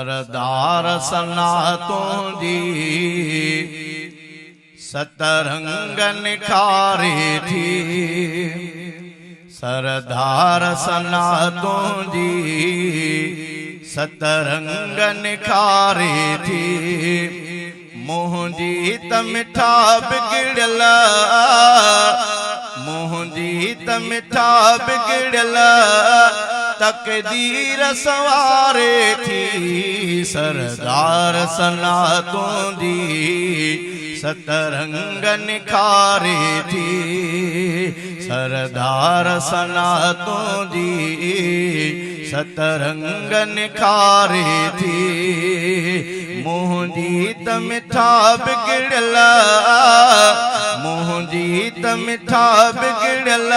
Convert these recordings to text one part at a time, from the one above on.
सरदार सनातों दी सतरंग निखारे थी। सरदार सनातों दी सतरंग निखारे थी। मुंहिंजी त मिठा बिगड़ल, मुंहिंजी त मिठा बिगड़ल तकदीर सवारे थी। सरदार सनातों दी सतरंग निखारे थी। सरदार सनातों दी सतरंग निखारे थी। मुंहिंजी त मिठा बिगड़ल, मुंहिंजी त मिठा बिगड़ल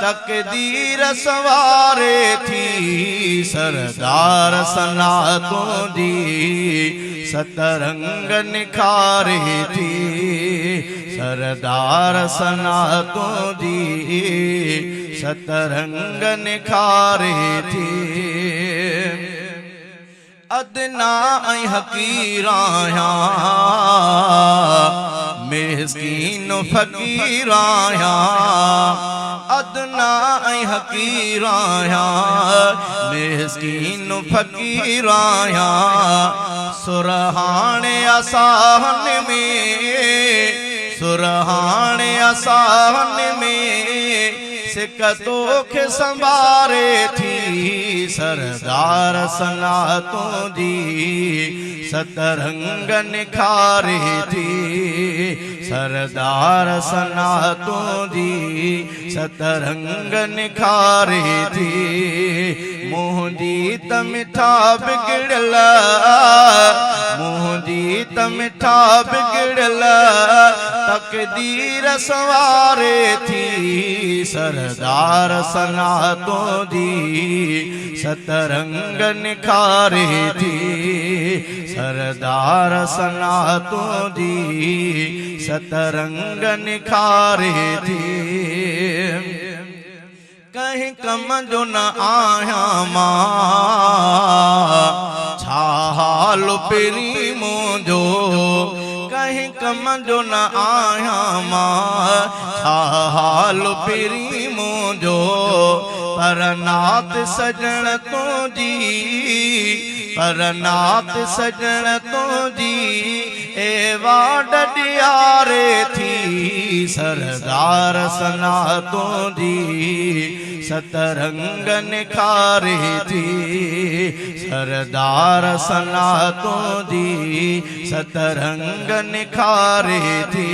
तकदीर सवारे थी। सरदार सनातों दी सतरंग निखारे थी। सरदार सनातों दी सतरंग निखारे थी। अदना ऐं हकीराया मिस्कीन फकीराया। अदना ऐं हकीराया मिस्कीन फकीराया। सुरहाने आसान में, सुरहाने आसान में सिकतों के संभारे थी। सरदार सनातों दी सतरंग निखारे थी। सरदार सनातों दी सतरंग निखारे थी। मुंहिंजी त मिठा बिगड़ल, मुंहिंजी त मिठा बिगड़ल तकदीर सवारे थी। सरदार सनातों दी सतरंग निखारे थी। सरदार सनातों दी सतरंग निखारे थी। कहीं कम जो न आया मां छा हाल पेरी मुंहिंजो। कहीं कम जो न आया मां छा हाल पेरी मुंहिंजो। पर नात सजण तुंहिंजी, पर नात सजण तुंहिंजी ए वाड ॾियारे थी। सरदार सनातों दी सतरंग निखारे थी। सरदार सनातों दी सतरंग निखारे थी।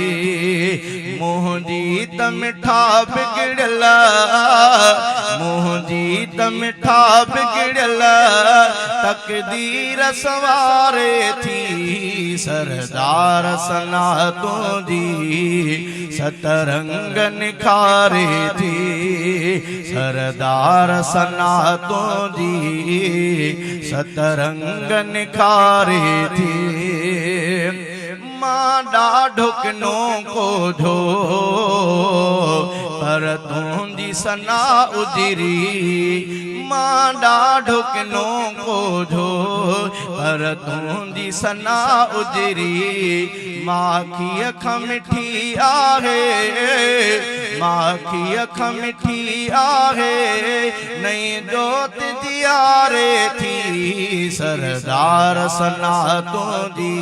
मुंहिंजी त मिठा बिगड़ल, मुंहिंजी त मिठा बिगड़ल तकदीर सवारे थी। सरदार सनातों दी सतरंग निखारे थी। सरदार सनातों दी सतरंग निखारे थी। मां ॾाढो किनो कोझो पर तुंहिंजी सना उजरी। मां ॾाढो किनो कोझो पर तुंहिंजी सना उजरी। माखी अख मिठी आहे, माखी अख मिठी आहे नई जोत दियारे थी। सरदार सनातों दी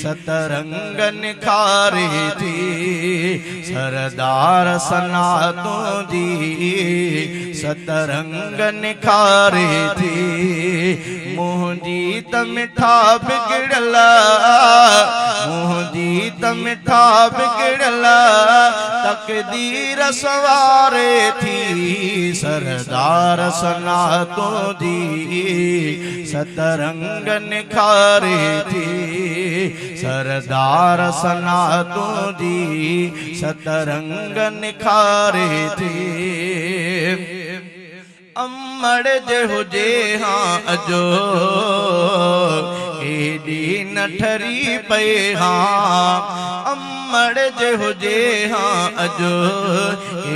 सतरंग निखारे थी। सरदार सनातों दी सतरंग निखारे थी। मुंहिंजी त मिठा बिगड़ल, मुंहिंजी त मिठा बिगड़ल तकदीर सवारे थी। सरदार सनातों दी सतरंग निखारे थी। सरदार सनातों दी सतरंग निखारे थी। अमड़ जे हुजे हाँ अजो एडी न नठरी पे हाँ अमड़ जे हुजे हाँ अजो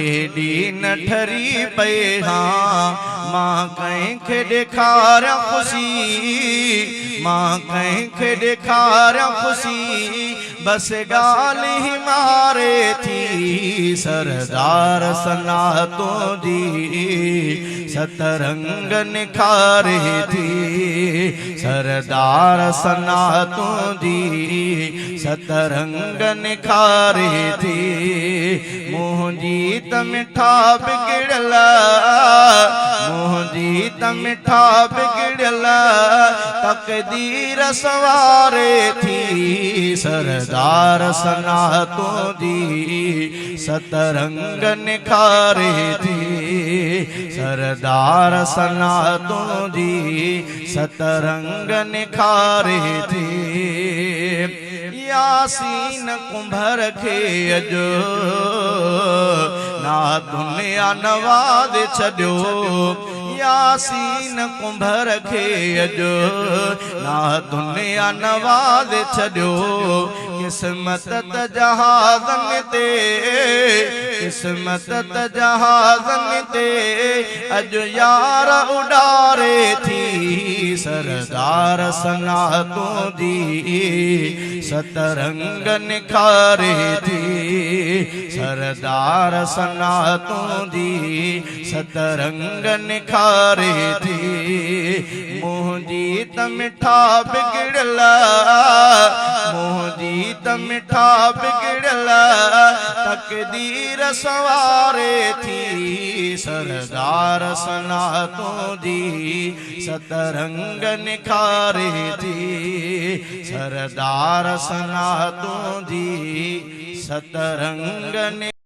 एडी नठरी पे हाँ मां कंहिंखे ॾेखारियां ख़ुशी मां कंहिंखे ॾेखारियां ख़ुशी बस ॻाल्हि ही मारे थी सरदार सनातों दी सतरंग निखारे थी सरदार सनातों दी सतरंग निखारे थी मुंहिंजी त मिठा बिगड़ल मुंहिंजी त मिठा बिगड़ल तकदीर सवारे थी सरदार सनातों दी सतरंग निखारे थी सरदार सनातों दी सतरंग निखारे थी यासीन कुंभर खे अजो ना दुनिया नवाज़ छॾियो यासीन कुंभर खे अजो ना दुनिया नवाज़ छॾियो किस्मत त जहाज़न ते किस्मत त जहाज़न ते अजो यार उडारे थी सरदार सनातों दी सतरंग निखारे थी सरदार सनातों दी सतरंग निखारे थी मुंहिंजी त मिठा बिगड़ल मुंहिंजी त मिठा बिगड़ल तकदीर सवारे थी सरदार सनातों दी सतरंग निखारे थी सरदार सनातों दी सतरंग